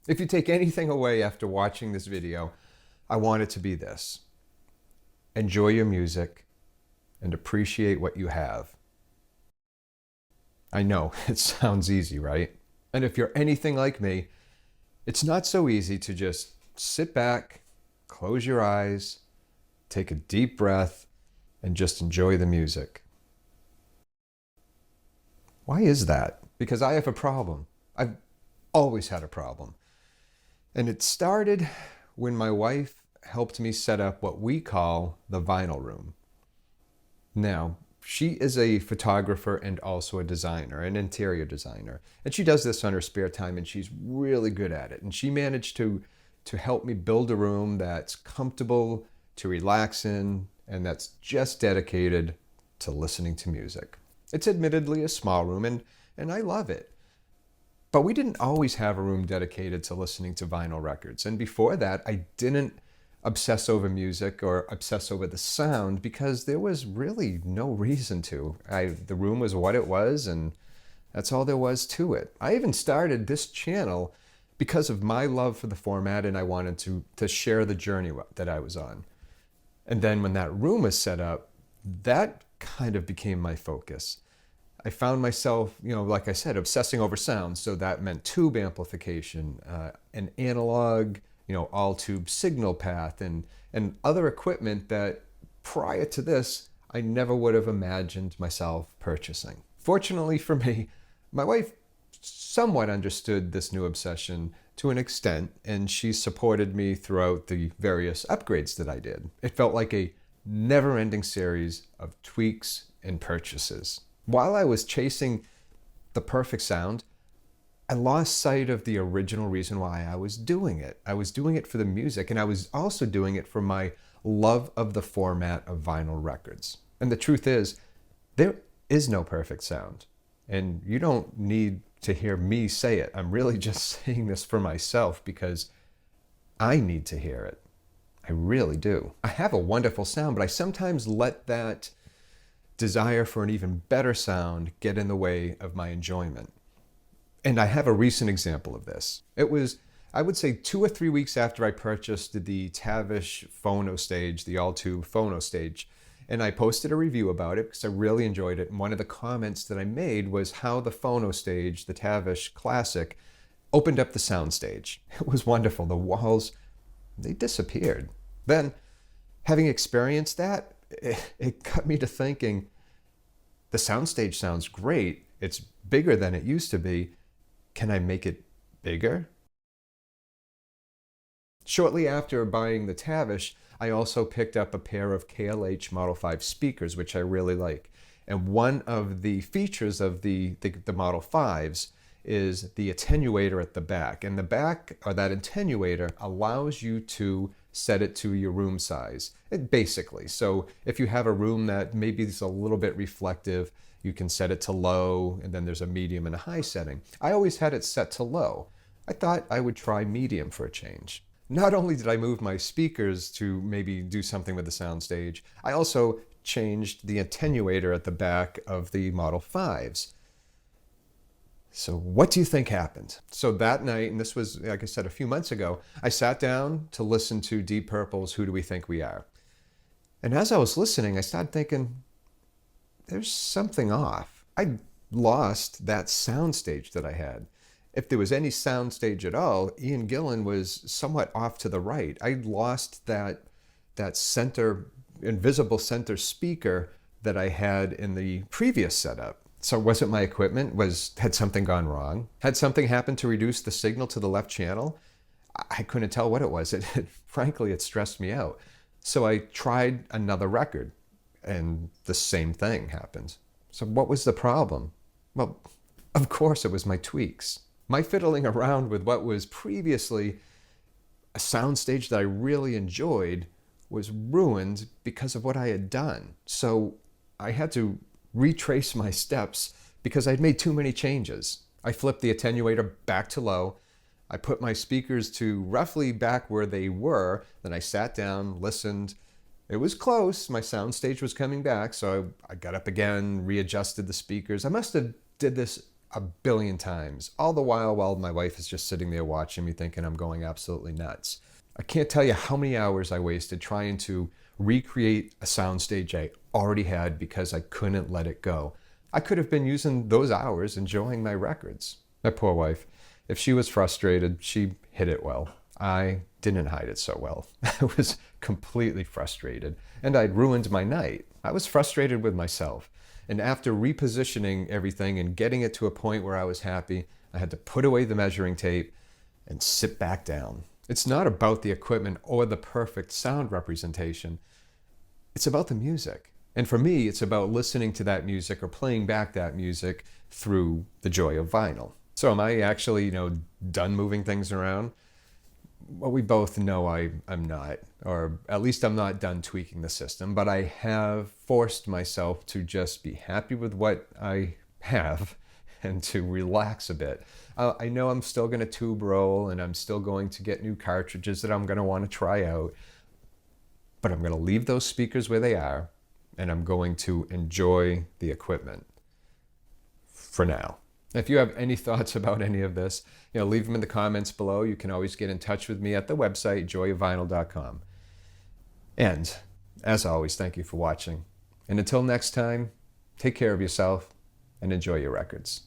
If you take anything away after watching this video, I want it to be this. Enjoy your music and appreciate what you have. I know, it sounds easy, right? And if you're anything like me, it's not so easy to just sit back, close your eyes, take a deep breath, and just enjoy the music. Why is that? Because I have a problem. I've always had a problem. And it started when my wife helped me set up what we call the vinyl room. Now, she is a photographer and also a designer, an interior designer. And she does this on her spare time, and she's really good at it. And she managed to help me build a room that's comfortable to relax in and that's just dedicated to listening to music. It's admittedly a small room, and I love it. But we didn't always have a room dedicated to listening to vinyl records. And before that, I didn't obsess over music or obsess over the sound because there was really no reason to. The room was what it was, and that's all there was to it. I even started this channel because of my love for the format, and I wanted to share the journey that I was on. And then when that room was set up, that kind of became my focus. I found myself, like I said, obsessing over sound. So that meant tube amplification, an analog, all tube signal path, and other equipment that prior to this, I never would have imagined myself purchasing. Fortunately for me, my wife somewhat understood this new obsession to an extent, and she supported me throughout the various upgrades that I did. It felt like a never-ending series of tweaks and purchases. While I was chasing the perfect sound, I lost sight of the original reason why I was doing it. I was doing it for the music, and I was also doing it for my love of the format of vinyl records. And the truth is, there is no perfect sound. And you don't need to hear me say it. I'm really just saying this for myself because I need to hear it. I really do. I have a wonderful sound, but I sometimes let that desire for an even better sound get in the way of my enjoyment. And I have a recent example of this. It was, I would say, 2 or 3 weeks after I purchased the Tavish phono stage, the all-tube phono stage. And I posted a review about it because I really enjoyed it. And one of the comments that I made was how the phono stage, the Tavish Classic, opened up the sound stage. It was wonderful. The walls, they disappeared. Then, having experienced that, it got me to thinking, the soundstage sounds great. It's bigger than it used to be. Can I make it bigger? Shortly after buying the Tavish, I also picked up a pair of KLH Model 5 speakers, which I really like. And one of the features of the Model 5s is the attenuator at the back. And the back, or that attenuator, allows you to set it to your room size, basically. So if you have a room that maybe is a little bit reflective, you can set it to low, and then there's a medium and a high setting. I always had it set to low. I thought I would try medium for a change. Not only did I move my speakers to maybe do something with the soundstage, I also changed the attenuator at the back of the Model 5s. So what do you think happened? So that night, and this was, like I said, a few months ago, I sat down to listen to Deep Purple's Who Do We Think We Are? And as I was listening, I started thinking, there's something off. I lost that soundstage that I had. If there was any soundstage at all, Ian Gillan was somewhat off to the right. I lost that center, invisible center speaker that I had in the previous setup. So was it my equipment? Had something gone wrong? Had something happened to reduce the signal to the left channel? I couldn't tell what it was. Frankly, it stressed me out. So I tried another record, and the same thing happened. So what was the problem? Well, of course it was my tweaks. My fiddling around with what was previously a soundstage that I really enjoyed was ruined because of what I had done. So I had to retrace my steps because I'd made too many changes. I flipped the attenuator back to low. I put my speakers to roughly back where they were. Then I sat down, listened. It was close. My soundstage was coming back. So I got up again, readjusted the speakers. I must have did this a billion times, all the while my wife is just sitting there watching me thinking I'm going absolutely nuts. I can't tell you how many hours I wasted trying to recreate a soundstage I already had because I couldn't let it go. I could have been using those hours enjoying my records. My poor wife, if she was frustrated, she hid it well. I didn't hide it so well. I was completely frustrated, and I'd ruined my night. I was frustrated with myself. And after repositioning everything and getting it to a point where I was happy, I had to put away the measuring tape and sit back down. It's not about the equipment or the perfect sound representation. It's about the music. And for me, it's about listening to that music or playing back that music through the joy of vinyl. So am I actually, done moving things around? Well, we both know I'm not, or at least I'm not done tweaking the system, but I have forced myself to just be happy with what I have and to relax a bit. I know I'm still going to tube roll and I'm still going to get new cartridges that I'm going to want to try out, but I'm going to leave those speakers where they are and I'm going to enjoy the equipment for now. If you have any thoughts about any of this, leave them in the comments below. You can always get in touch with me at the website, joyofvinyl.com. And as always, thank you for watching. And until next time, take care of yourself and enjoy your records.